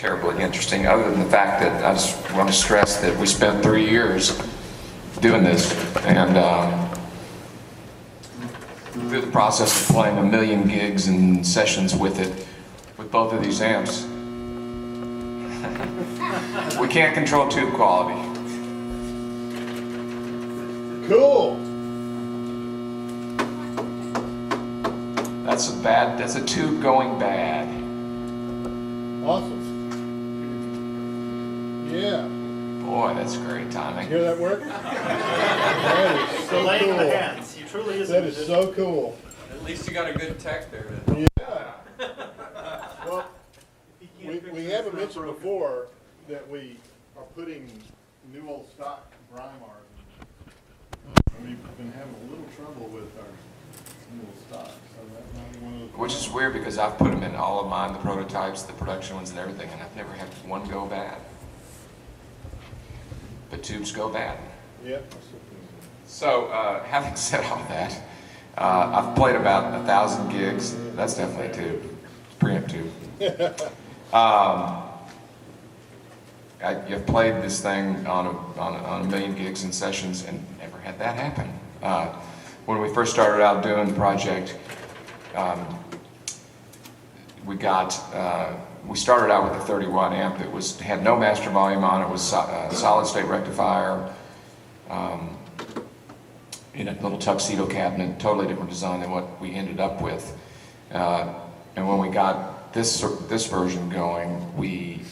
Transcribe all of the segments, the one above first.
terribly interesting, other than the fact that I just want to stress that we spent 3 years doing this, and through the process of playing 1 million gigs and sessions with it, with both of these amps, we can't control tube quality. Cool. That's a tube going bad. Awesome. Yeah. Boy, that's great timing. Hear that work? That is so Laying cool. the hands. He truly is. That is so cool. At least you got a good tech there. Yeah. Well, we haven't mentioned before that we are putting new old stock grime art. We've been having a little trouble with our new old stock. So that might be one of the Which is weird because I've put them in all of mine, the prototypes, the production ones and everything, and I've never had one go bad. But tubes go bad. Yep. So, having said all that, I've played about 1,000 gigs. That's definitely a tube. Preamp tube. You've played this thing on a million gigs and sessions and never had that happen. When we first started out doing the project, we started out with a 30-watt amp that had no master volume on it. It was solid state rectifier in a little tuxedo cabinet, totally different design than what we ended up with. And when we got this version going, we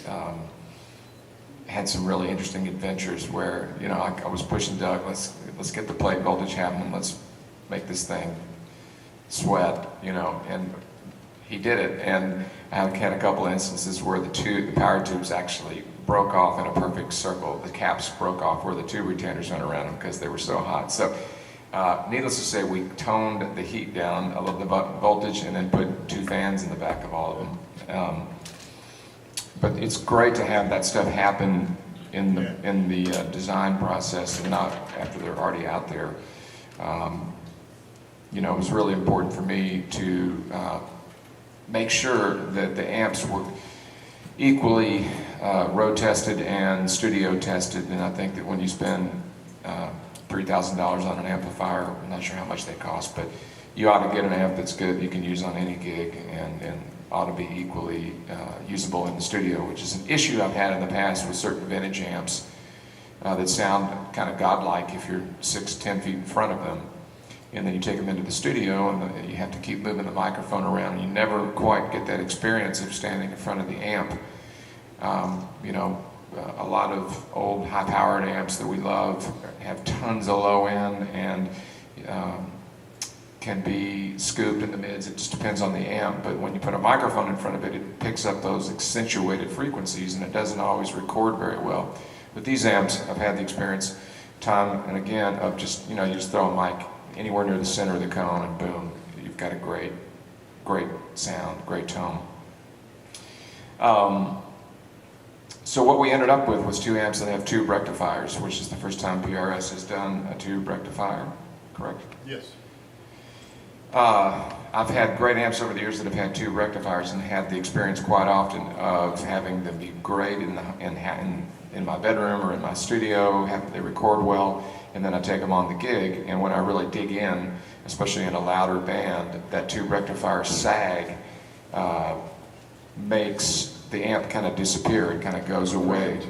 had some really interesting adventures where, you know, I was pushing Doug, let's get the plate voltage happening, let's make this thing sweat, you know, and he did it. And I've had a couple of instances where the power tubes actually broke off in a perfect circle. The caps broke off where the tube retainers went around them because they were so hot. So needless to say, we toned the heat down a little, the voltage, and then put 2 fans in the back of all of them. But it's great to have that stuff happen in the design process and not after they're already out there. You know, it was really important for me to make sure that the amps were equally road tested and studio tested, and I think that when you spend $3,000 on an amplifier, I'm not sure how much they cost, but you ought to get an amp that's good, you can use on any gig, and ought to be equally usable in the studio, which is an issue I've had in the past with certain vintage amps that sound kind of godlike if you're 6-10 feet in front of them. And then you take them into the studio and you have to keep moving the microphone around, and you never quite get that experience of standing in front of the amp. You know, a lot of old high-powered amps that we love have tons of low end and can be scooped in the mids. It just depends on the amp, but when you put a microphone in front of it, it picks up those accentuated frequencies and it doesn't always record very well. With these amps, I've had the experience time and again of just, you know, you just throw a mic anywhere near the center of the cone and boom, you've got a great sound, great tone. So what we ended up with was 2 amps that have tube rectifiers, which is the first time PRS has done a tube rectifier, correct? Yes. I've had great amps over the years that have had tube rectifiers and had the experience quite often of having them be great in my bedroom or in my studio, they record well, and then I take them on the gig, and when I really dig in, especially in a louder band, that tube rectifier sag makes the amp kind of disappear, it kind of goes away.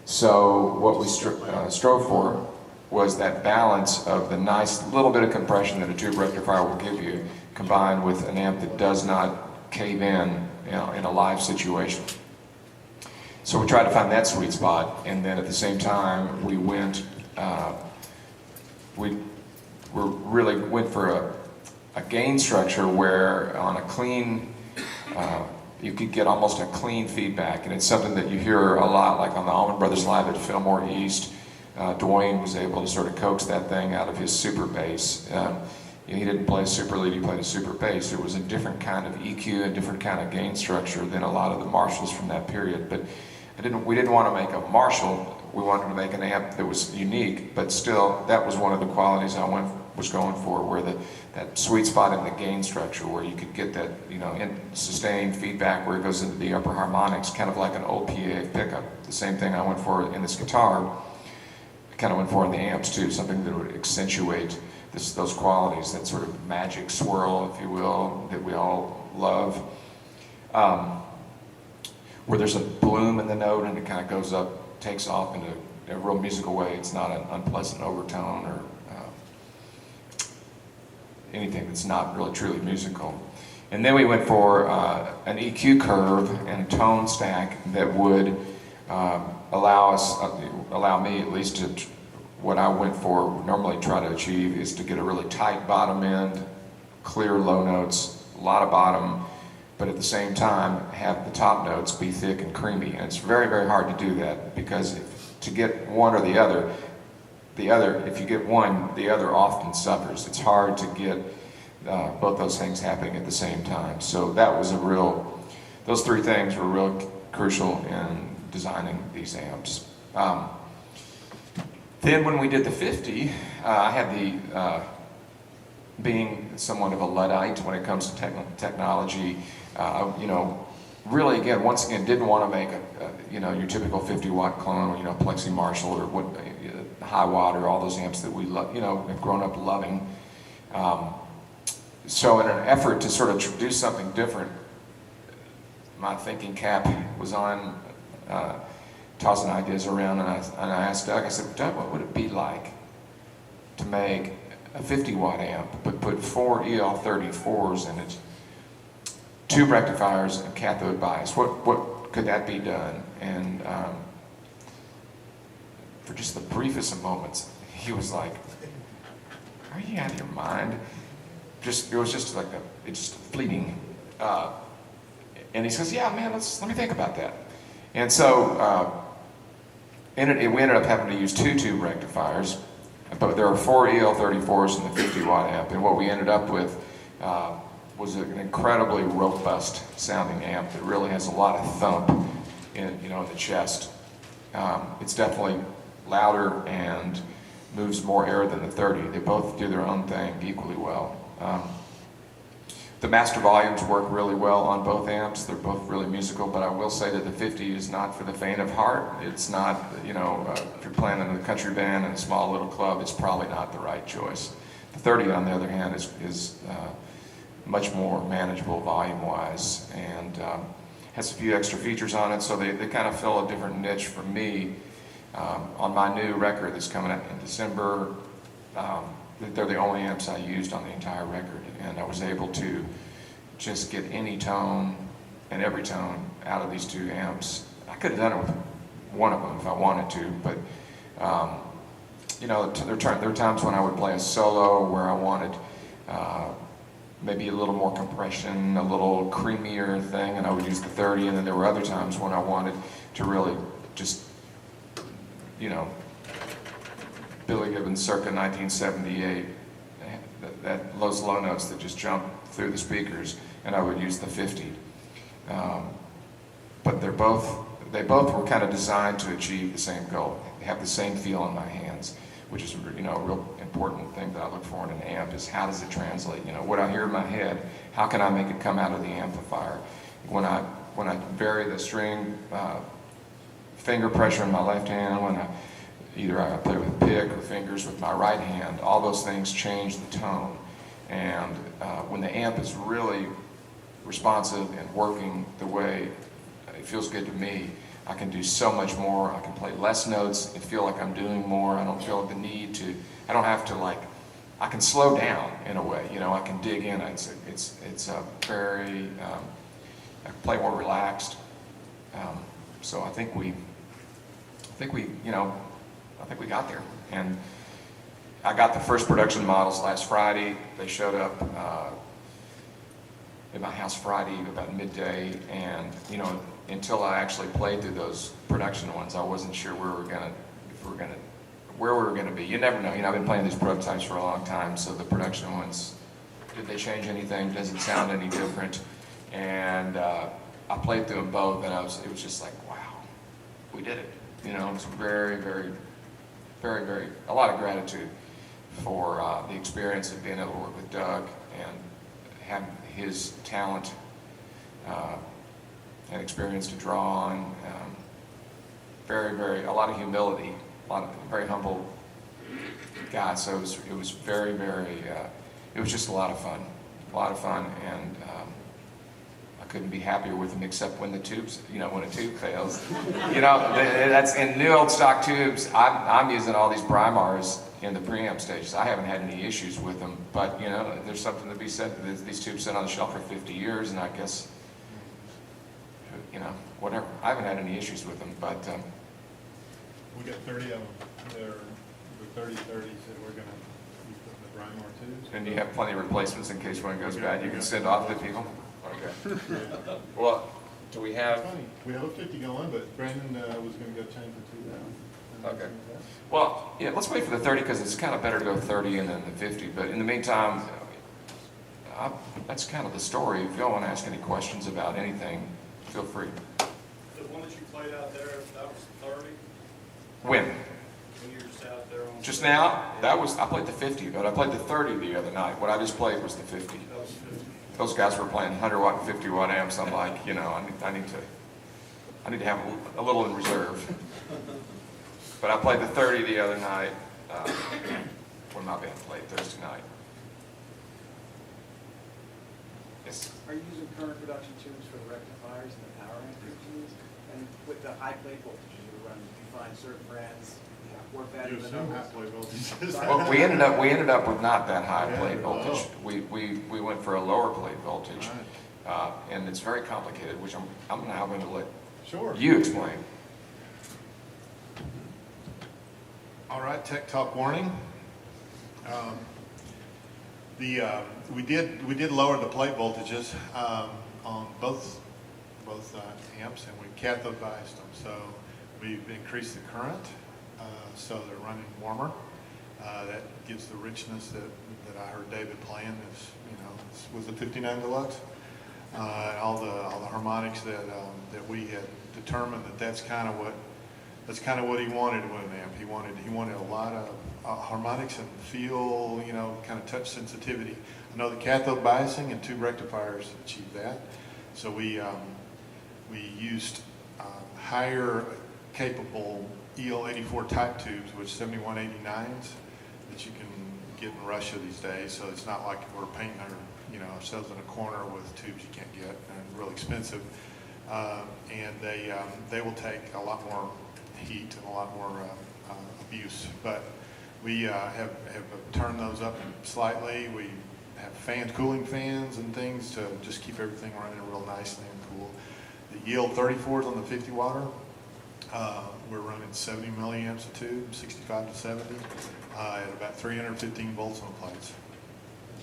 So what we strove for was that balance of the nice little bit of compression that a tube rectifier will give you, combined with an amp that does not cave in, you know, in a live situation. So we tried to find that sweet spot, and then at the same time we really went for a gain structure where on a clean, you could get almost a clean feedback, and it's something that you hear a lot, like on the Allman Brothers Live at Fillmore East. Dwayne was able to sort of coax that thing out of his super bass. He didn't play a super lead, he played a super bass. It was a different kind of EQ and different kind of gain structure than a lot of the Marshalls from that period. But we didn't want to make a Marshall, we wanted to make an amp that was unique, but still, that was one of the qualities I went was going for, where that sweet spot in the gain structure, where you could get that, sustained feedback where it goes into the upper harmonics, kind of like an old PA pickup. The same thing I went for in this guitar, I kind of went for in the amps too, something that would accentuate those qualities, that sort of magic swirl, if you will, that we all love. Where there's a bloom in the note and it kind of goes up, takes off in a real musical way. It's not an unpleasant overtone or anything that's not really truly musical. And then we went for an EQ curve and a tone stack that would allow me at least to, what I went for, normally try to achieve, is to get a really tight bottom end, clear low notes, a lot of bottom, but at the same time have the top notes be thick and creamy. And it's very, very hard to do that, because to get one or the other, if you get one, the other often suffers. It's hard to get both those things happening at the same time. So that was those three things were real crucial in designing these amps. Then when we did the 50, I had being somewhat of a Luddite when it comes to technology, really, again, once again, didn't want to make your typical 50-watt clone, Plexi Marshall or what, high watt, or all those amps that we love, have grown up loving. So in an effort to sort of do something different, my thinking cap was on, tossing ideas around, and I asked Doug, I said, Doug, what would it be like to make a 50-watt amp, but put 4 EL34s in it, 2 rectifiers, and cathode bias? What could that be done? And for just the briefest of moments, he was like, "Are you out of your mind?" It was just like it's fleeting. And he says, "Yeah, man, let me think about that." And so we ended up having to use 2 tube rectifiers, but there are 4 EL34s in the 50-watt amp, and what we ended up with was an incredibly robust sounding amp that really has a lot of thump in the chest. It's definitely louder and moves more air than the 30. They both do their own thing equally well. The master volumes work really well on both amps. They're both really musical, but I will say that the 50 is not for the faint of heart. It's not, if you're playing in a country band in a small little club, it's probably not the right choice. The 30, on the other hand, is much more manageable volume-wise, and has a few extra features on it, so they kind of fill a different niche for me. On my new record that's coming out in December, they're the only amps I used on the entire record, and I was able to just get any tone and every tone out of these 2 amps. I could have done it with one of them if I wanted to, but there are times when I would play a solo where I wanted maybe a little more compression, a little creamier thing, and I would use the 30, and then there were other times when I wanted to really just, Billy Gibbons circa 1978, those low notes that just jump through the speakers, and I would use the 50. But they both were kind of designed to achieve the same goal, have the same feel in my hands, which is a real important thing that I look for in an amp, is how does it translate? What I hear in my head, how can I make it come out of the amplifier? When I vary the string finger pressure in my left hand, when I play with a pick or fingers with my right hand, all those things change the tone. And when the amp is really responsive and working the way it feels good to me, I can do so much more. I can play less notes and feel like I'm doing more. I don't feel the need to, I don't have to I can slow down in a way, I can dig in. It's a very, I can play more relaxed. So I think we got there. And I got the first production models last Friday. They showed up at my house Friday about midday, and until I actually played through those production ones, I wasn't sure where we were gonna be. You never know. I've been playing these prototypes for a long time, so the production ones, did they change anything? Does it sound any different? And I played through them both, and it was just like, wow, we did it. It's very, very, very, very, a lot of gratitude for the experience of being able to work with Doug and have his talent and experience to draw on. A lot of humility, very humble guy. So it was very, it was just a lot of fun, and I couldn't be happier with him, except when the tubes, when a tube fails. That's in new old stock tubes. I'm using all these Brimars in the preamp stages. I haven't had any issues with them, but there's something to be said. These tubes sit on the shelf for 50 years, and I guess, whatever. I haven't had any issues with them, but We got 30 of them. They're the 30-30s that we're going to be putting the Brimar tubes. and you have plenty of replacements in case one goes bad. You can send off to people. Okay. Well, do we have? We have a 50 going, but Brandon was going to go change for 2 now. Okay. Well, yeah, let's wait for the 30 because it's kind of better to go 30 and then the 50. But in the meantime, that's kind of the story. If y'all want to ask any questions about anything, feel free. The one that you played out there, that was 30? When? When you were just out there on... Just now? I played the 50, but I played the 30 the other night. What I just played was the 50. That was 50. Those guys were playing 100-watt and 50-watt amps. I'm like, I need to have a little in reserve. But I played the 30 the other night when my band played Thursday night. Yes. Are you using current production tubes for the rectifiers and the power amplifiers? And with the high plate voltages you run, do you find certain brands work better You than assume others? half-play voltages. Well, we ended up with not that high plate voltage. We went for a lower plate voltage, and it's very complicated, which I'm now going to let Sure. you explain. All right, tech talk warning. We did lower the plate voltages on both amps, and we cathode biased them. So we've increased the current, so they're running warmer. That gives the richness that I heard David playing. This was a 59 Deluxe. And all the harmonics that we had determined that's kind of what he wanted with an amp. He wanted a lot of harmonics and feel, kind of touch sensitivity. I know the cathode biasing and tube rectifiers achieve that. So we used higher capable EL84 type tubes with 7189s that you can get in Russia these days. So it's not like we're painting ourselves in a corner with tubes you can't get and really expensive. And they will take a lot more heat and a lot more abuse. But we have turned those up slightly. We have cooling fans and things to just keep everything running real nicely and cool. The Yield 34s on the 50 watter, we're running 70 milliamps a tube, 65 to 70, at about 315 volts on the plates.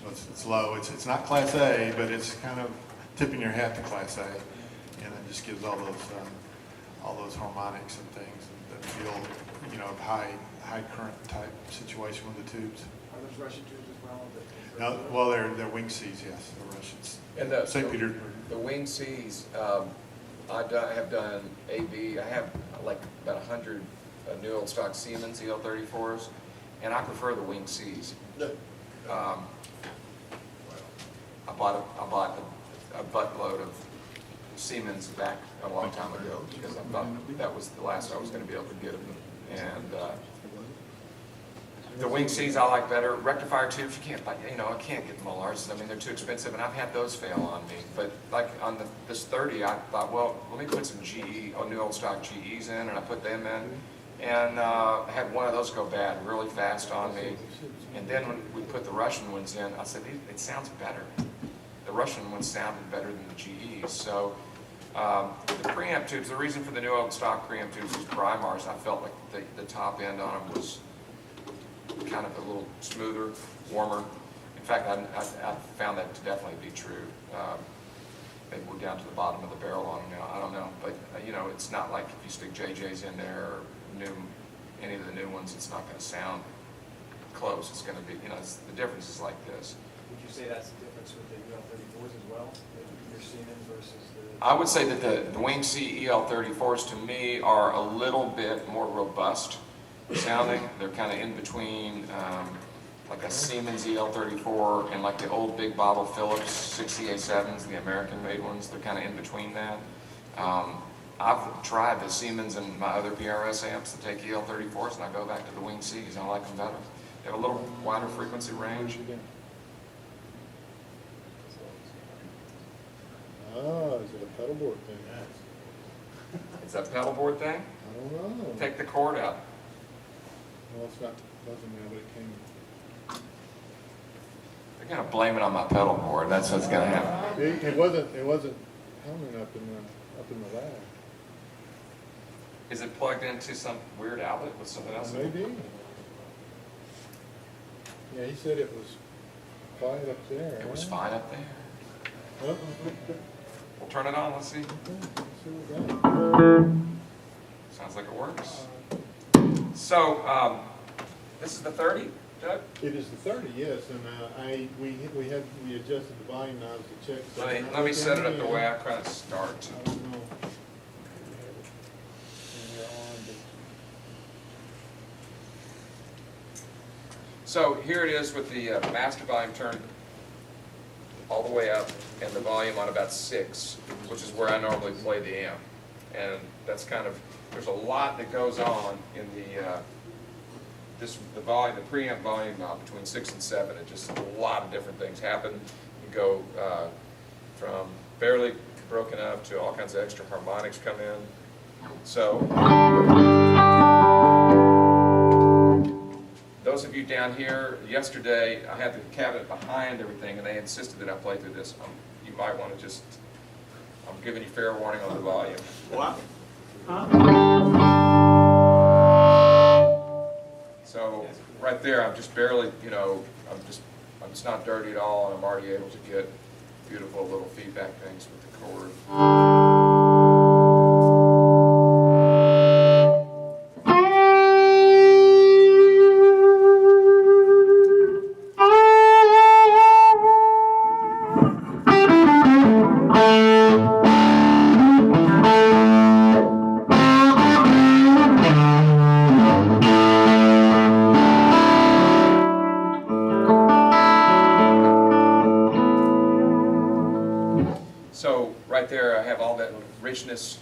So it's low. It's not Class A, but it's kind of tipping your hat to Class A, and it just gives all those harmonics and things that feel, high current type situation with the tubes. Are those Russian tubes as well? No, well, they're Wing Cs, yes, they're Russians. And St. Petersburg. The Wing Cs, I have done AB. I have like about 100 new old stock Siemens EL34s, and I prefer the Wing Cs. I bought a buttload of Siemens back a long time ago because I thought that was the last I was going to be able to get them. And the Wing Cs I like better. Rectifier tubes, I can't get molars. I mean, they're too expensive, and I've had those fail on me. But like on this 30, I thought, well, let me put some new old stock GEs in, and I put them in. And I had one of those go bad really fast on me. And then when we put the Russian ones in, I said, it sounds better. The Russian ones sounded better than the GEs. So the preamp tubes, the reason for the new old stock preamp tubes was Brimars. I felt like the top end on them was kind of a little smoother, warmer. In fact, I found that to definitely be true. Maybe we're down to the bottom of the barrel on them now. I don't know, but it's not like if you stick JJs in there or any of the new ones, it's not going to sound close. It's going to be, the difference is like this. Would you say that's the difference with the EL34s as well? Your Siemens versus the... I would say that the Wing C EL34s to me are a little bit more robust sounding. They're kind of in between like a Siemens EL34 and like the old big bottle Philips 60A7s, the American made ones. They're kind of in between that. I've tried the Siemens and my other PRS amps that take EL34s, and I go back to the Wing Cs. I like them better. They have a little wider frequency range. Oh, is it a pedal board thing? Is that pedal board thing? I don't know. Take the cord out. Well, it's not buzzing now, but it came. They're gonna blame it on my pedal board. That's what's gonna happen. It wasn't humming up in the lab. Is it plugged into some weird outlet with something else? Maybe. Yeah, he said it was quiet up there. It was fine up there. Huh? We'll turn it on. Let's see. Let's see what we got. Sounds like it works. So this is the 30, Doug. It is the 30, yes, and we adjusted the volume knobs to check. Let me set it up the way I kind of start. I don't know. So here it is with the master volume turned all the way up and the volume on about 6, which is where I normally play the amp. And that's kind of, there's a lot that goes on in the volume, the preamp volume knob between 6 and 7. It just, a lot of different things happen. You go from barely broken up to all kinds of extra harmonics come in. So, those of you down here, yesterday I had the cabinet behind everything and they insisted that I play through this. You might want to just, I'm giving you fair warning on the volume. What? So right there, I'm just barely, you know, it's not dirty at all, and I'm already able to get beautiful little feedback things with the chord. So right there, I have all that richness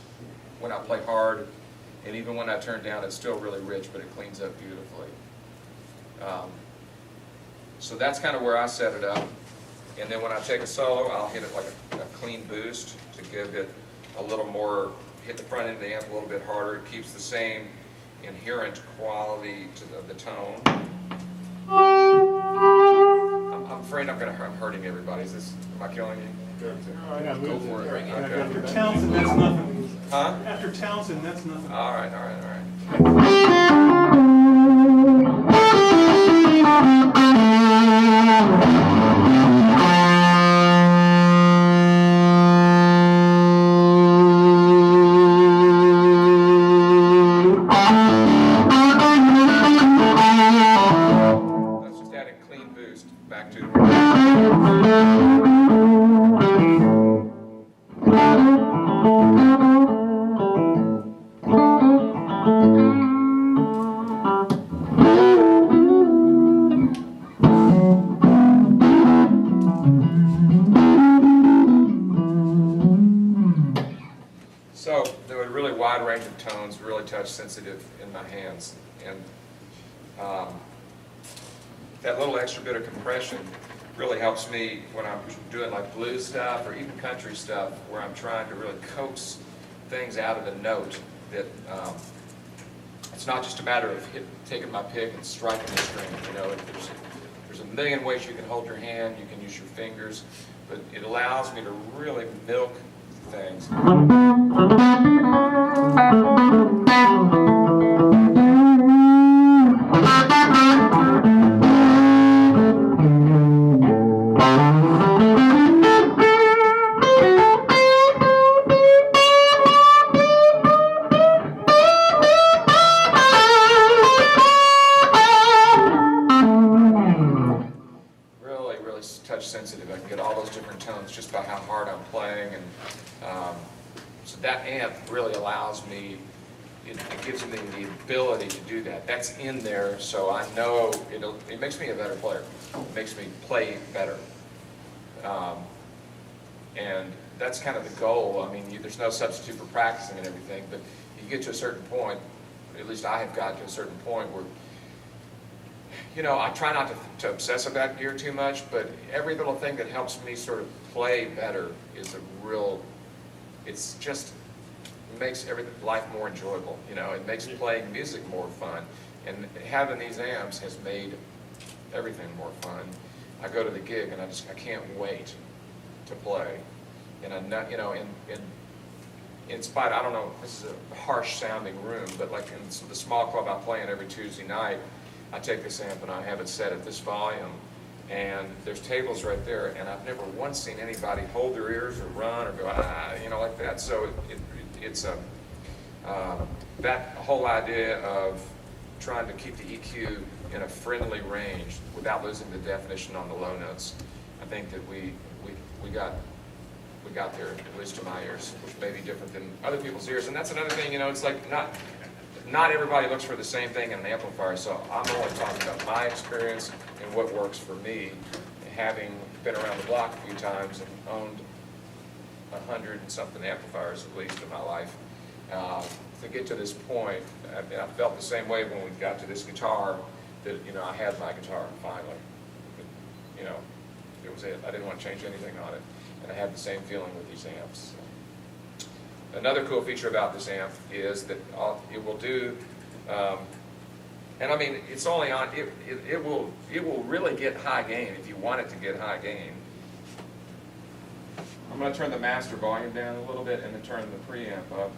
when I play hard, and even when I turn down, it's still really rich, but it cleans up beautifully. So that's kind of where I set it up. And then when I take a solo, I'll hit it like a clean boost to give it a little more, hit the front end of the amp a little bit harder. It keeps the same inherent quality to the tone. I'm afraid I'm hurting everybody. Am I killing you? Go for it. After Townsend, that's nothing. Huh? After Townsend, that's nothing. All right. Let's just add a clean boost back to. So there were a really wide range of tones, really touch sensitive in my hands, and that little extra bit of compression really helps me when I'm doing like blues stuff or even country stuff, where I'm trying to really coax things out of the note. That it's not just a matter of taking my pick and striking the string. You know, there's a million ways you can hold your hand. You can use your fingers, but it allows me to really milk things. Really touch sensitive. I can get all those different tones just by how hard I'm playing, and so that amp really allows me it gives me the ability to do that. That's in there, so I know it makes me a better player. It makes me play better. And that's kind of the goal. I mean, there's no substitute for practicing and everything, but you get to a certain point, at least I have got to a certain point where, I try not to obsess about gear too much, but every little thing that helps me sort of play better is it's just makes life more enjoyable. It makes playing music more fun, and having these amps has made everything more fun. I go to the gig and I can't wait to play, and I'm not, in spite, I don't know, this is a harsh sounding room, but like in the small club I play in every Tuesday night, I take this amp and I have it set at this volume, and there's tables right there, and I've never once seen anybody hold their ears or run or go, like that. So it's that whole idea of trying to keep the EQ in a friendly range without losing the definition on the low notes. I think that we got there, at least to my ears, which may be different than other people's ears. And that's another thing, it's like not everybody looks for the same thing in an amplifier, so I'm only talking about my experience and what works for me, having been around the block a few times and owned 100 and something amplifiers at least in my life. To get to this point, I felt the same way when we got to this guitar, that I had my guitar finally. It was it. I didn't want to change anything on it, and I had the same feeling with these amps. Another cool feature about this amp is that it will do, and I mean it's only on. It will really get high gain if you want it to get high gain. I'm going to turn the master volume down a little bit and then turn the preamp up.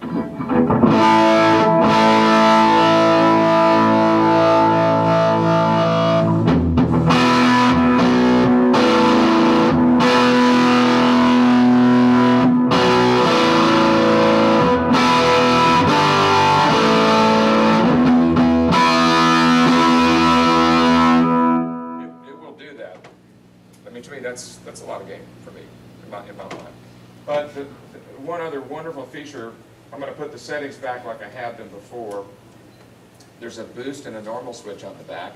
That's a lot of gain for me, in my mind. But one other wonderful feature, I'm going to put the settings back like I had them before. There's a boost and a normal switch on the back.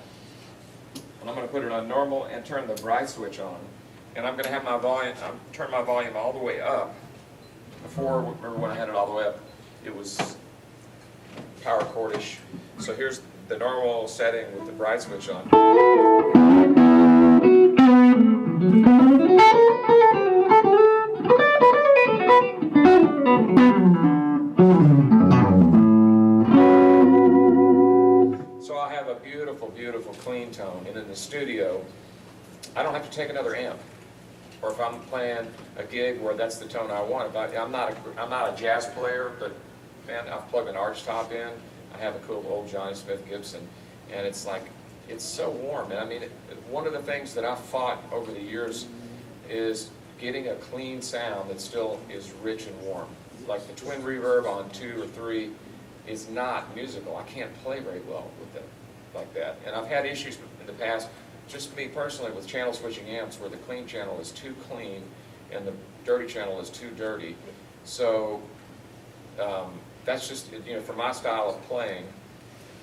And I'm going to put it on normal and turn the bright switch on. And I'm going to have my volume, turn my volume all the way up. Before, remember when I had it all the way up, it was power chordish. So here's the normal setting with the bright switch on. So I have a beautiful, beautiful clean tone, and in the studio, I don't have to take another amp. Or if I'm playing a gig where that's the tone I want, I'm not a jazz player, but man, I've plugged an arch top in. I have a cool old Johnny Smith Gibson, and it's like, it's so warm. And I mean, one of the things that I've fought over the years is getting a clean sound that still is rich and warm. Like the twin reverb on 2 or 3 is not musical. I can't play very well with it like that. And I've had issues in the past, just me personally, with channel switching amps where the clean channel is too clean and the dirty channel is too dirty. So that's just, for my style of playing,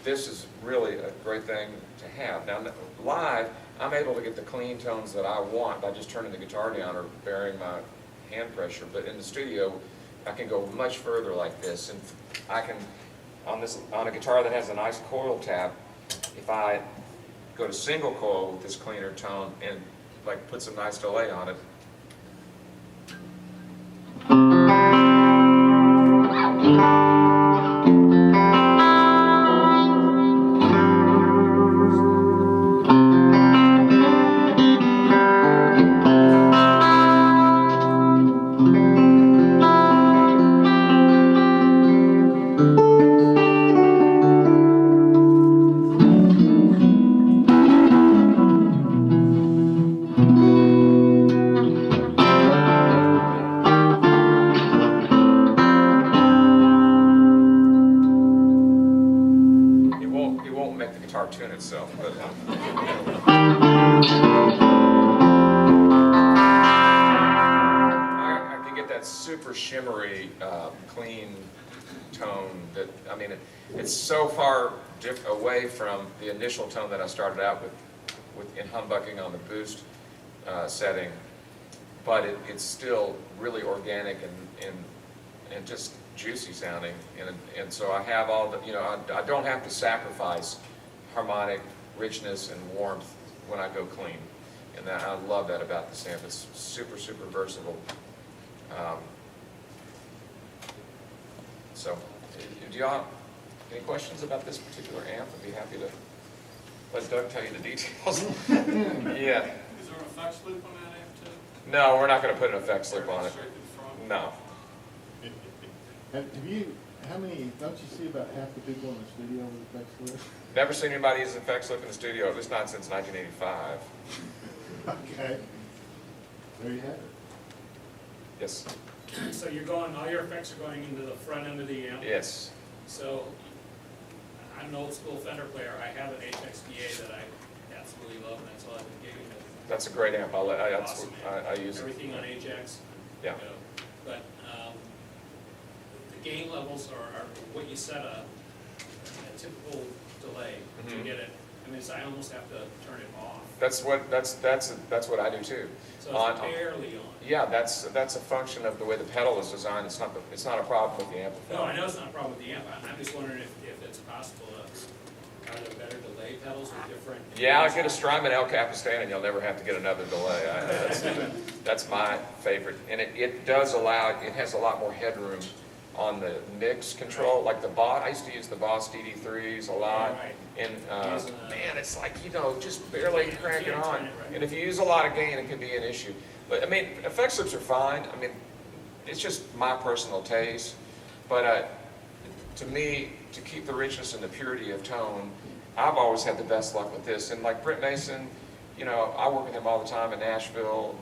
this is really a great thing to have. Now, live, I'm able to get the clean tones that I want by just turning the guitar down or varying my hand pressure. But in the studio, I can go much further like this. And I can, on a guitar that has a nice coil tap, if I go to single coil with this cleaner tone and like put some nice delay on it, tune itself, but I can get that super shimmery, clean tone that, I mean, mean, it's so far away from the initial tone that I started out with in humbucking on the boost setting, but it's still really organic and just juicy sounding, and so I have all the, I don't have to sacrifice harmonic richness and warmth when I go clean, and I love that about this amp. It's super, super versatile. So, do y'all have any questions about this particular amp? I'd be happy to let Doug tell you the details. Yeah. Is there an effects loop on that amp too? No, we're not going to put an effects loop on it. Straight to the front? No. How many, don't you see about half the people in the studio with effects lift? Never seen anybody use an effects loop in the studio, at least not since 1985. Okay. There you have it. Yes. So all your effects are going into the front end of the amp? Yes. So, I'm an old school Fender player, I have an HXDA that I absolutely love, and that's all I've been gigging with. That's a great amp. Awesome I use it. Everything on Ajax. Yeah. But, the gain levels are what you set a typical delay to Mhm. get it. I mean, I almost have to turn it off. That's what I do too. So it's barely on. Yeah, that's a function of the way the pedal is designed. It's not a problem with the amplifier. No, I know it's not a problem with the amp, I'm just wondering if it's possible to, are there better delay pedals with different? Yeah, I get a Strymon El Capistan and you'll never have to get another delay. That's my favorite. And it does allow, it has a lot more headroom on the mix control, like the Boss. I used to use the Boss DD3s a lot. Right. And man, it's like, just barely You crank it can't on. turn it, right. And if you use a lot of gain, it can be an issue. But I mean, effects loops are fine. I mean, it's just my personal taste. But to me, to keep the richness and the purity of tone, I've always had the best luck with this. And like Brent Mason, I work with him all the time in Nashville.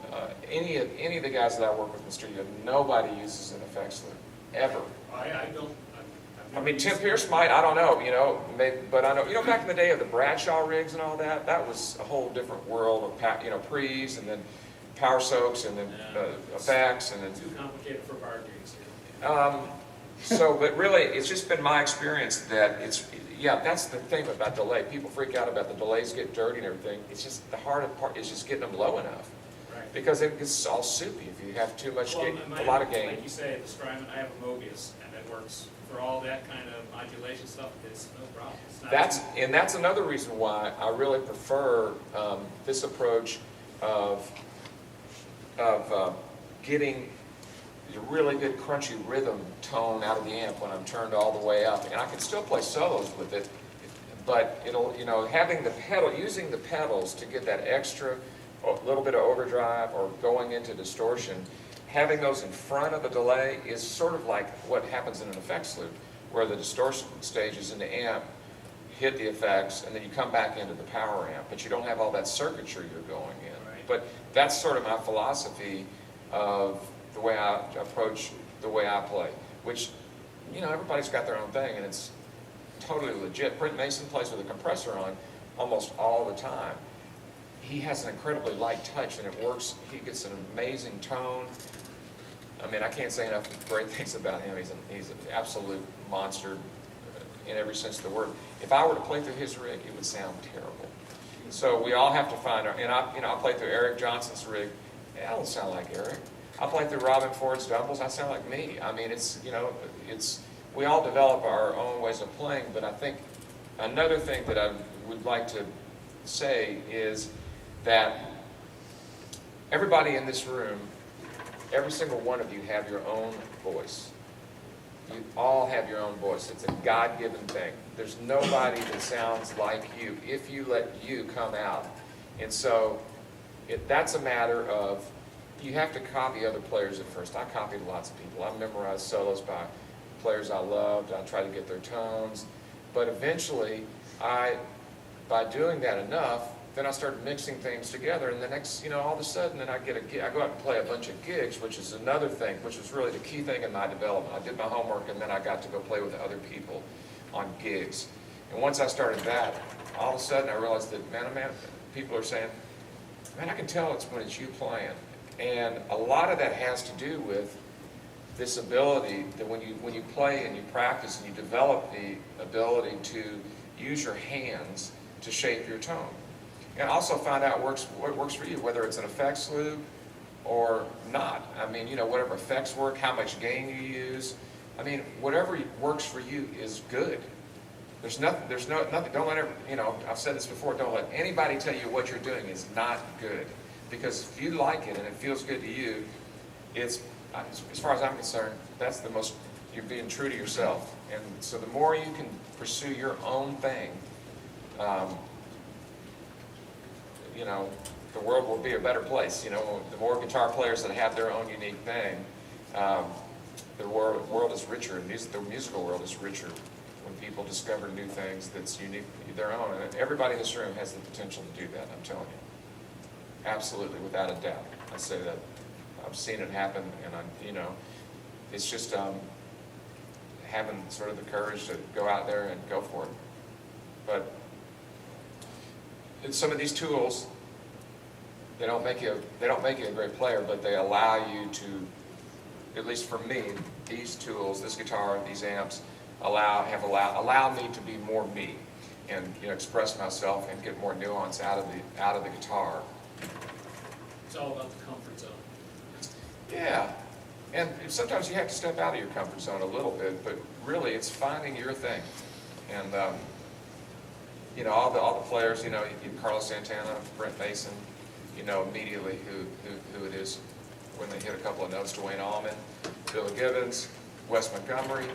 Any of the guys that I work with in the studio, nobody uses an effects loop, ever. I don't. I mean, Tim Pierce might, I don't know, maybe, but I know, back in the day of the Bradshaw rigs and all that, that was a whole different world of, pre's and then power soaks and then effects and then. Too complicated for bar gigs. But really, it's just been my experience that that's the thing about delay. People freak out about the delays get dirty and everything. It's just, the hardest part is just getting them low enough. Right. Because it gets all soupy if you have too much gain, a lot of gain. Like you say, the Strymon, I have a Mobius, and it works for all that kind of modulation stuff. It's no problem. It's not That's another reason why I really prefer this approach of getting the really good crunchy rhythm tone out of the amp when I'm turned all the way up, and I can still play solos with it, but it'll, having the pedal, using the pedals to get that extra little bit of overdrive or going into distortion, having those in front of the delay is sort of like what happens in an effects loop, where the distortion stages in the amp hit the effects, and then you come back into the power amp, but you don't have all that circuitry you're going in. Right. But that's sort of my philosophy of the way I approach the way I play, which, everybody's got their own thing, and it's totally legit. Brent Mason plays with a compressor on almost all the time. He has an incredibly light touch, and it works. He gets an amazing tone. I mean, I can't say enough great things about him. He's an absolute monster in every sense of the word. If I were to play through his rig, it would sound terrible. So we all have to find our, and I play through Eric Johnson's rig. I don't sound like Eric. I play through Robin Ford's doubles. I sound like me. I mean, we all develop our own ways of playing, but I think another thing that I would like to say is that everybody in this room, every single one of you have your own voice. You all have your own voice. It's a God-given thing. There's nobody that sounds like you if you let you come out. And so that's a matter of, you have to copy other players at first. I copied lots of people. I memorized solos by players I loved. I tried to get their tones. But eventually, by doing that enough, then I started mixing things together, and the next, all of a sudden, then I get a gig. I go out and play a bunch of gigs, which is another thing, which was really the key thing in my development. I did my homework, and then I got to go play with other people on gigs. And once I started that, all of a sudden I realized that, man, people are saying, man, I can tell when it's you playing. And a lot of that has to do with this ability that when you play and you practice and you develop the ability to use your hands to shape your tone. And also find out what works for you, whether it's an effects loop or not. I mean, you know, whatever effects work, how much gain you use. I mean, whatever works for you is good. There's nothing, don't let ever, you know, I've said this before, don't let anybody tell you what you're doing is not good. Because if you like it and it feels good to you, it's, as far as I'm concerned, that's the most, you're being true to yourself. And so the more you can pursue your own thing, you know, the world will be a better place. You know, the more guitar players that have their own unique thing, the world is richer, and the musical world is richer when people discover new things that's unique, their own. And everybody in this room has the potential to do that, I'm telling you. Absolutely, without a doubt. I say that. I've seen it happen, and you know, it's just having sort of the courage to go out there and go for it. But some of these tools, they don't make you a great player, but they allow you to, at least for me, these tools, this guitar, these amps, allow me to be more me, and you know, express myself and get more nuance out of the guitar. It's all about the comfort zone. Yeah, and sometimes you have to step out of your comfort zone a little bit, but really it's finding your thing. And you know, all the players, you know, Carlos Santana, Brent Mason, you know immediately who it is when they hit a couple of notes. Dwayne Allman, Billy Gibbons, Wes Montgomery,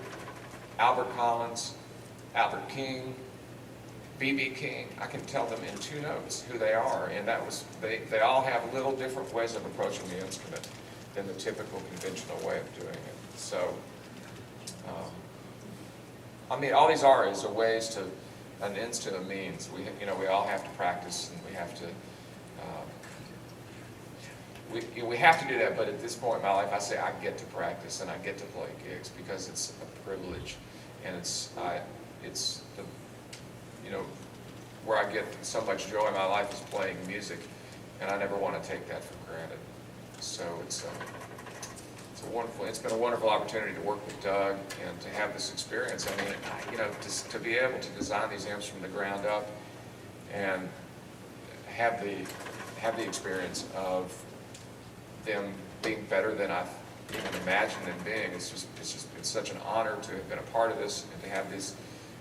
Albert Collins, Albert King, B.B. King. I can tell them in 2 notes who they are, and that was they all have little different ways of approaching the instrument than the typical conventional way of doing it. So, I mean, all these are is a ways to an ends to a means. We all have to practice, and we have to. We have to do that, but at this point in my life, I say I get to practice and I get to play gigs because it's a privilege, and it's the, you know, where I get so much joy in my life is playing music, and I never want to take that for granted. So it's been a wonderful opportunity to work with Doug and to have this experience. I mean, you know, to be able to design these amps from the ground up and have the experience of them being better than I've even imagined them being. It's such an honor to have been a part of this and to have these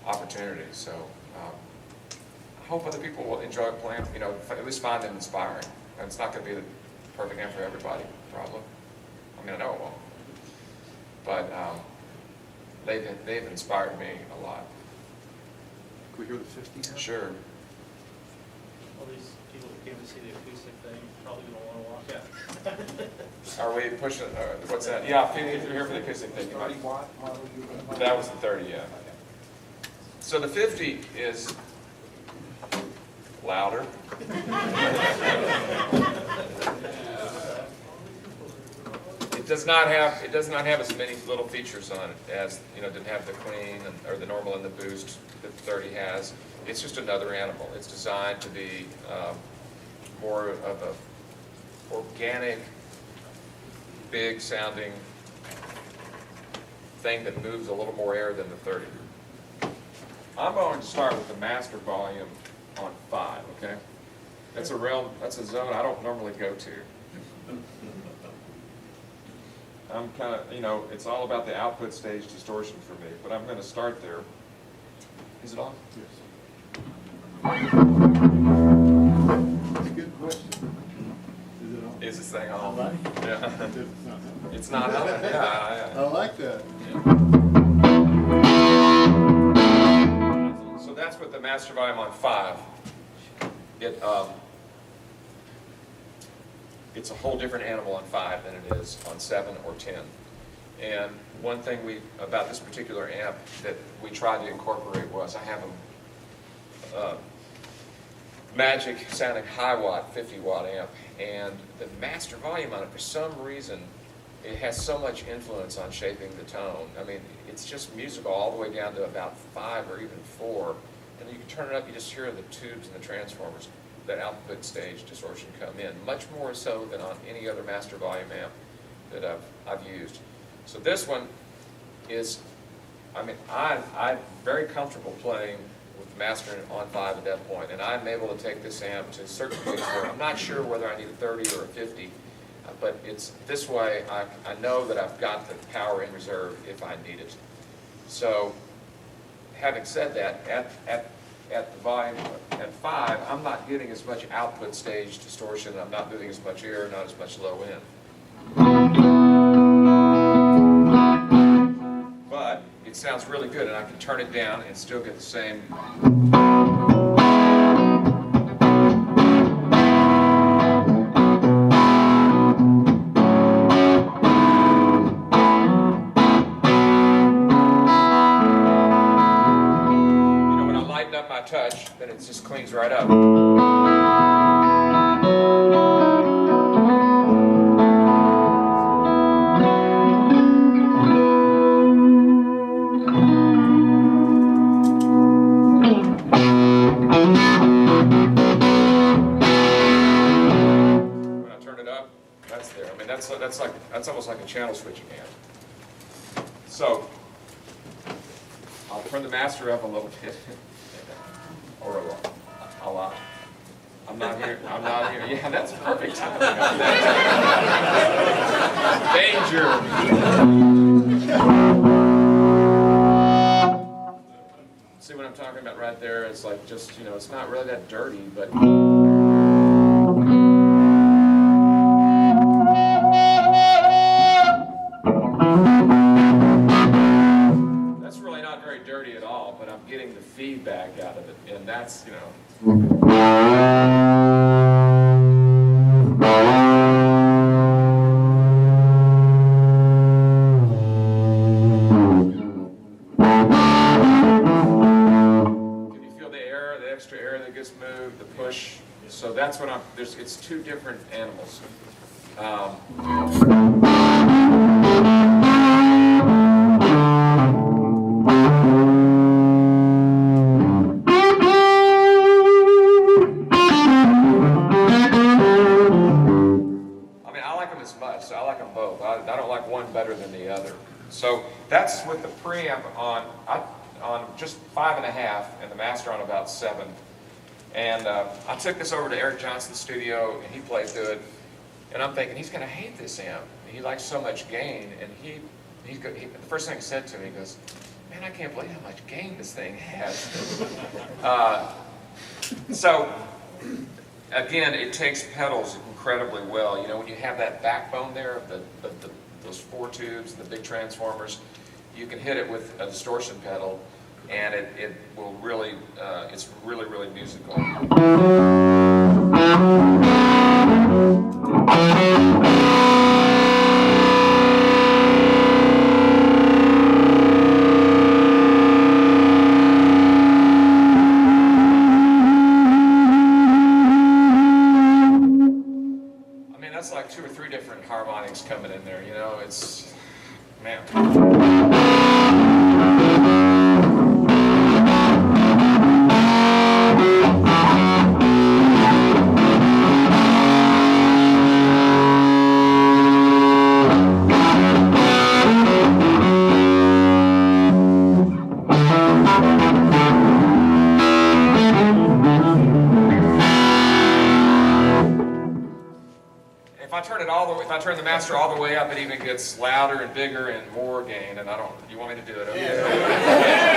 opportunities. So I hope other people will enjoy playing, you know, at least find them inspiring. And it's not going to be the perfect amp for everybody, probably. I mean, I know it won't. But they've inspired me a lot. Can we hear the 50 now? Sure. All these people that came to see the acoustic thing probably don't want to walk out. Are we pushing, what's that? Yeah, if you're here for the acoustic thing. 30 watt model you were That was the 30, yeah. So the 50 is louder. It does not have as many little features on it as, you know, didn't have the clean or the normal and the boost that the 30 has. It's just another animal. It's designed to be more of a organic, big sounding thing that moves a little more air than the 30. I'm going to start with the master volume on 5, okay? That's a zone I don't normally go to. I'm kind of, you know, it's all about the output stage distortion for me, but I'm going to start there. Is it on? Yes. That's a good question. Is it on? Is this thing I on? like it. Yeah. It's not on. It's not on? Yeah. I like that. So that's what the master volume on 5. It's a whole different animal on 5 than it is on 7 or 10. And one thing about this particular amp that we tried to incorporate was I have a Magic sounding high watt 50 watt amp, and the master volume on it, for some reason, it has so much influence on shaping the tone. I mean, it's just musical all the way down to about 5 or even 4. And you can turn it up, you just hear the tubes and the transformers, that output stage distortion come in, much more so than on any other master volume amp that I've used. So this one is, I mean, I'm very comfortable playing with the master on 5 at that point, and I'm able to take this amp to certain gigs where I'm not sure whether I need a 30 or a 50, but it's this way I know that I've got the power in reserve if I need it. So, having said that, at the volume at 5, I'm not getting as much output stage distortion. I'm not moving as much air, not as much low end. But it sounds really good, and I can turn it down and still get the same. Touch, then it just cleans right up. When I turn it up, that's there. I mean, that's almost like a channel switching amp. So I'll turn the master up a little bit. Or a lot. I'm not here. Yeah, that's perfect timing. Danger. See what I'm talking about right there? It's like just, it's not really that dirty, but. That's really not very dirty at all, but I'm getting the feedback out of it, and that's, Can you feel the air, the extra air that gets moved, the push? So that's what it's two different animals. So I like them both. I don't like one better than the other. So that's with the preamp on just 5.5 and the master on about 7. And I took this over to Eric Johnson's studio and he played through it. And I'm thinking he's going to hate this amp. He likes so much gain. And the first thing he said to me, he goes, "Man, I can't believe how much gain this thing has." So again, it takes pedals incredibly well. When you have that backbone there of those 4 tubes and the big transformers, you can hit it with a distortion pedal, and it will really, it's really, really musical. That's like 2 or 3 different harmonics coming in there, it's, man. If I turn the master all the way up, it even gets louder and bigger and more gain, and you want me to do it? Okay.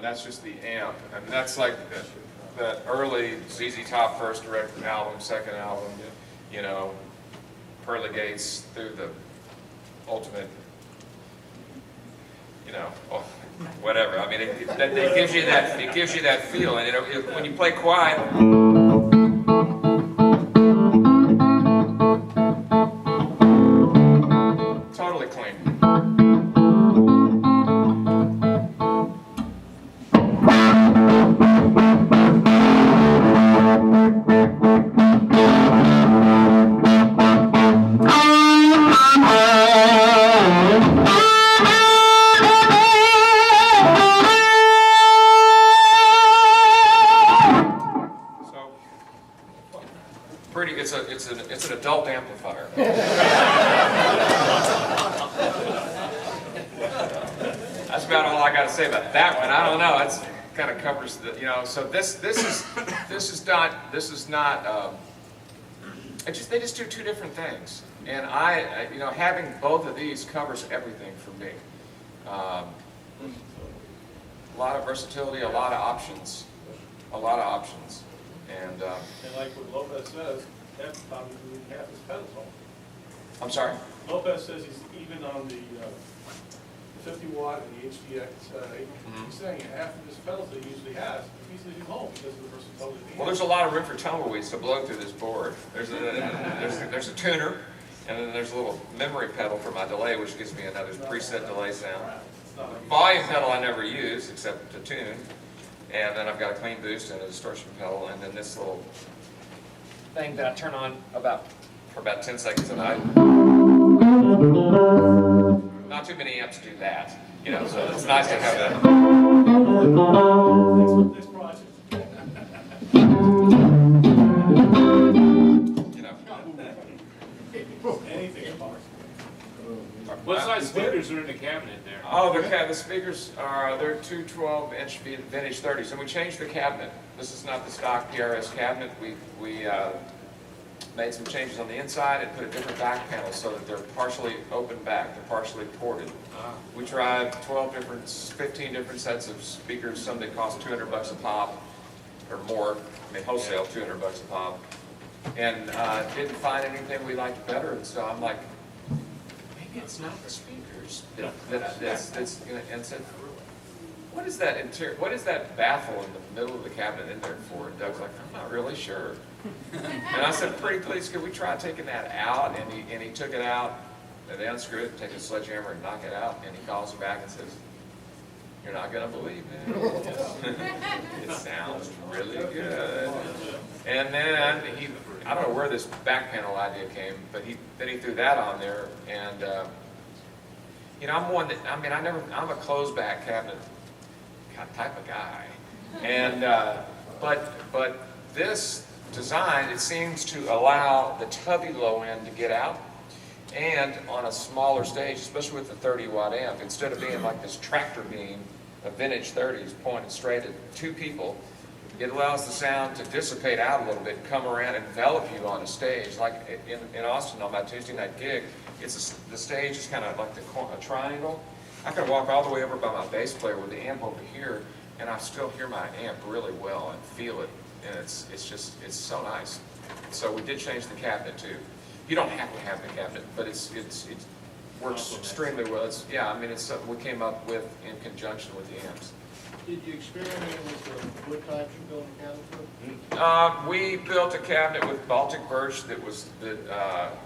That's just the amp, and that's like that early ZZ Top first direct album, second album, Pearly Gates through the Ultimate. you know, or whatever. I mean, it gives you that feel, and when you play quiet. Totally clean. It's an adult amplifier. That's about all I got to say about that one. I don't know. It's kind of covers the, you know. So this is not. They just do two different things, and you know, having both of these covers everything for me. A lot of versatility, a lot of options, and. And like what Lopez says, that's probably half his pedals home. I'm sorry? Lopez says he's even on the 50 watt and the HDX, he's saying half of his pedals that he usually has, he's leaving home because of the versatility. Well, there's a lot of room for tumbleweeds to blow through this board. There's a tuner, and then there's a little memory pedal for my delay, which gives me another preset delay sound. Volume pedal I never use except to tune. And then I've got a clean boost and a distortion pedal, and then this little thing that I turn on for about 10 seconds a night. Not too many amps do that, you know, so it's nice to have that. This project. You know. Anything apart. What size speakers are in the cabinet there? Oh, the speakers they're two 12-inch vintage 30s, and we changed the cabinet. This is not the stock PRS cabinet. We made some changes on the inside and put a different back panel so that they're partially open back, they're partially ported. We tried 15 different sets of speakers. Some that cost $200 a pop or more. I mean, wholesale $200 a pop, and didn't find anything we liked better. And so I'm like, maybe it's not the speakers that's and said, what is that interior? What is that baffle in the middle of the cabinet in there for? And Doug's like, I'm not really sure. And I said, pretty please, could we try taking that out? And he took it out, and they unscrewed it, take a sledgehammer and knock it out. And he calls me back and says, you're not going to believe it. It sounds really good. And then I don't know where this back panel idea came, but then he threw that on there. And, you know, I'm a closed back cabinet type of guy. And, but this design, it seems to allow the tubby low end to get out. And on a smaller stage, especially with the 30-watt amp, instead of being like this tractor beam of vintage 30s pointed straight at two people, it allows the sound to dissipate out a little bit, come around, envelop you on a stage. Like in Austin on my Tuesday night gig, the stage is kind of like a triangle. I can walk all the way over by my bass player with the amp over here, and I still hear my amp really well and feel it, and it's so nice. So we did change the cabinet too. You don't have to have the cabinet, but it works extremely well. It's something we came up with in conjunction with the amps. Did you experiment with the wood types you built a cabinet with? We built a cabinet with Baltic birch that was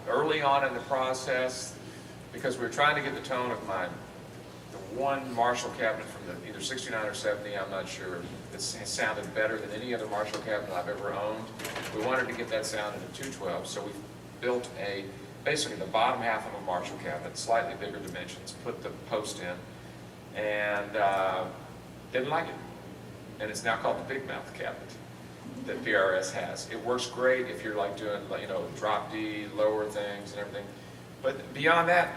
early on in the process because we were trying to get the tone of the one Marshall cabinet from either 69 or 70, I'm not sure. It sounded better than any other Marshall cabinet I've ever owned. We wanted to get that sound in a 212, so we built basically the bottom half of a Marshall cabinet, slightly bigger dimensions, put the post in, and didn't like it. And it's now called the big mouth cabinet that PRS has. It works great if you're like doing, you know, drop D, lower things and everything. But beyond that,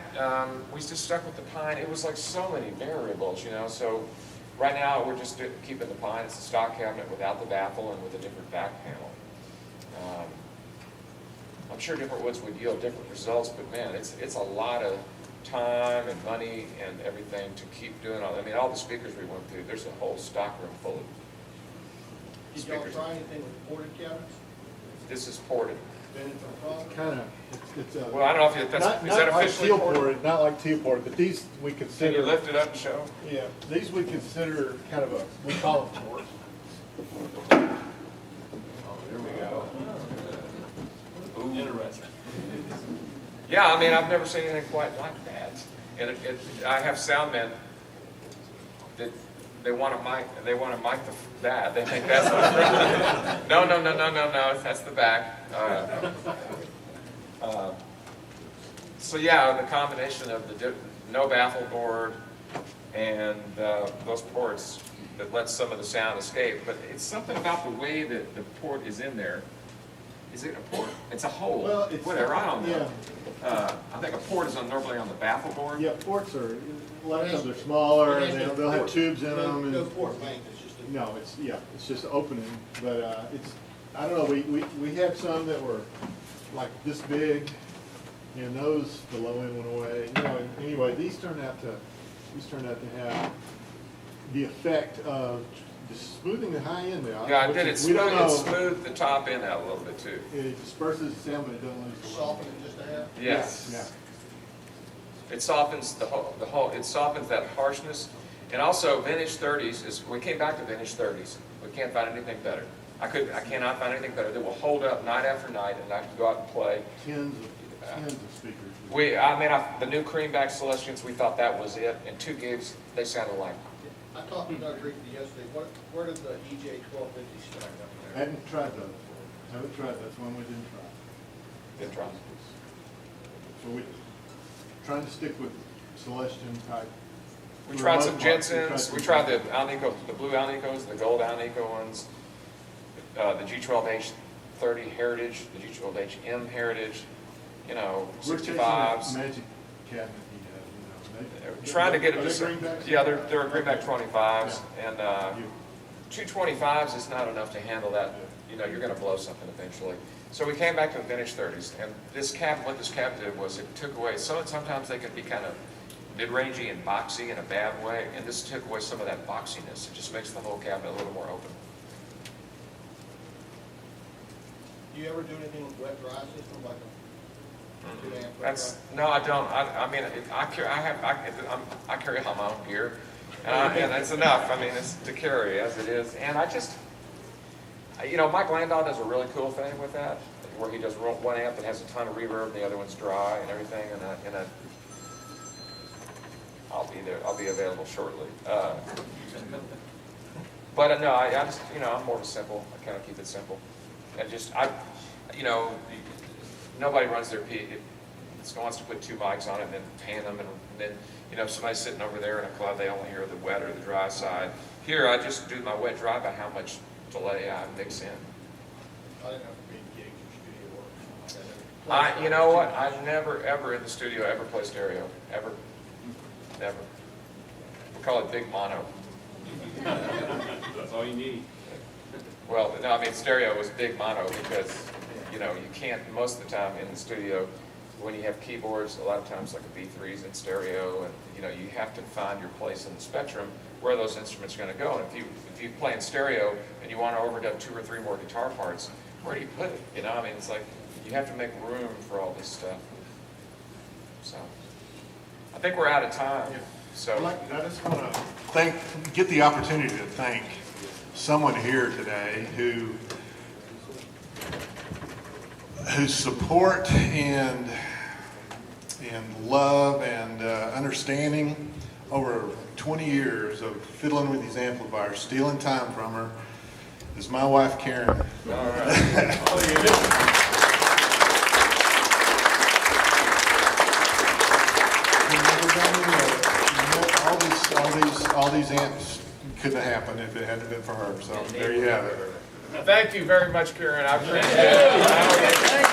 we just stuck with the pine. It was like so many variables, you know. So right now we're just keeping the pine. It's a stock cabinet without the baffle and with a different back panel. I'm sure different woods would yield different results, but man, it's a lot of time and money and everything to keep doing all. I mean, all the speakers we went through, there's a whole stock room full of Did y'all speakers. try anything with ported cabinets? This is ported. Kind of, it's a. Well, I don't know if that's, Not is that like officially teal ported? ported, not like teal ported, but these we Can consider. you lift it up and show? Yeah, these we consider kind of a, we call them ports. Interesting. Yeah, I mean, I've never seen anything quite like that. And I have sound men that they want to mic that. They think that's the front. No, that's the back. So yeah, the combination of the no baffle board and those ports that lets some of the sound escape. But it's something about the way that the port is in there. Is it a port? It's a hole. Well, it's. Whatever, I don't know. Yeah. I think a port is normally on the baffle board. Yeah, ports are, a lot of times they're smaller, and they'll have tubes in them. No And port length, it's just a. no, it's just opening, but it's, I don't know, we had some that were like this big, and those, the low end went away. You know, and anyway, these turned out to have the effect of just smoothing the high end out. Yeah, it which did. is- we don't It know. smoothed the top end out a little bit too. It disperses the sound, but it doesn't lose the low. Soften it just a hair? Yes. Yeah. It softens the whole, it softens that harshness. And also vintage 30s is, we came back to vintage 30s. We can't find anything better. I cannot find anything better that will hold up night after night and I can go out and play. Tens of speakers. The new creamback Celestians, we thought that was it. In 2 gigs, they sounded like. I talked to Doug briefly yesterday, where did the EJ 1250 start up I there? hadn't tried those. Haven't tried, that's one we didn't try. Good try. So we, trying to stick with Celestian type. We For tried the some most part, Jensens, we tried the Alnico, the blue Alnicos, the gold Alnico ones, the G12H30 Heritage, the G12HM Heritage, you know, We're chasing 65s. that magic cabinet he has, you know. Trying to get them Are to, they greenbacks? yeah, they're greenback 25s, and You- 225s is not enough to handle that. You know, you're going to blow something eventually. So we came back to the vintage 30s, and what this cab did was it took away, sometimes they can be kind of mid-rangey and boxy in a bad way, and this took away some of that boxiness. It just makes the whole cabinet a little more open. Do you ever do anything with wet dry system like a 2 amp? No, I don't. I mean, I carry all my own gear, and it's enough. I mean, it's to carry as it is. And I just, you know, Mike Landau does a really cool thing with that, where he does one amp that has a ton of reverb, and the other one's dry and everything. And I'll be there. I'll be available shortly. But no, I just, you know, I'm more of a simple. I kind of keep it simple, and just you know. Nobody runs their wants to put 2 mics on it and then pan them, and then, you know, somebody's sitting over there in a club, they only hear the wet or the dry side. Here, I just do my wet dry by how much delay I mix in. I didn't know if it being gigs or studio work. You know what? I've never, ever in the studio ever play stereo. Ever. Never. We call it big mono. That's all you need. Well, no, I mean, stereo was big mono because, you know, you can't, most of the time in the studio, when you have keyboards, a lot of times like a B3's in stereo, and, you know, you have to find your place in the spectrum where those instruments are going to go. And if you play in stereo and you want to overdub 2 or 3 more guitar parts, where do you put it? You know, I mean, it's like, you have to make room for all this stuff. So, I think we're out of time. So, I just want to get the opportunity to thank someone here today whose support and love and understanding over 20 years of fiddling with these amplifiers, stealing time from her, is my wife Karen. all right. All these amps couldn't have happened if it hadn't been for her. So there you have it. Thank you very much, Karen. I appreciate it.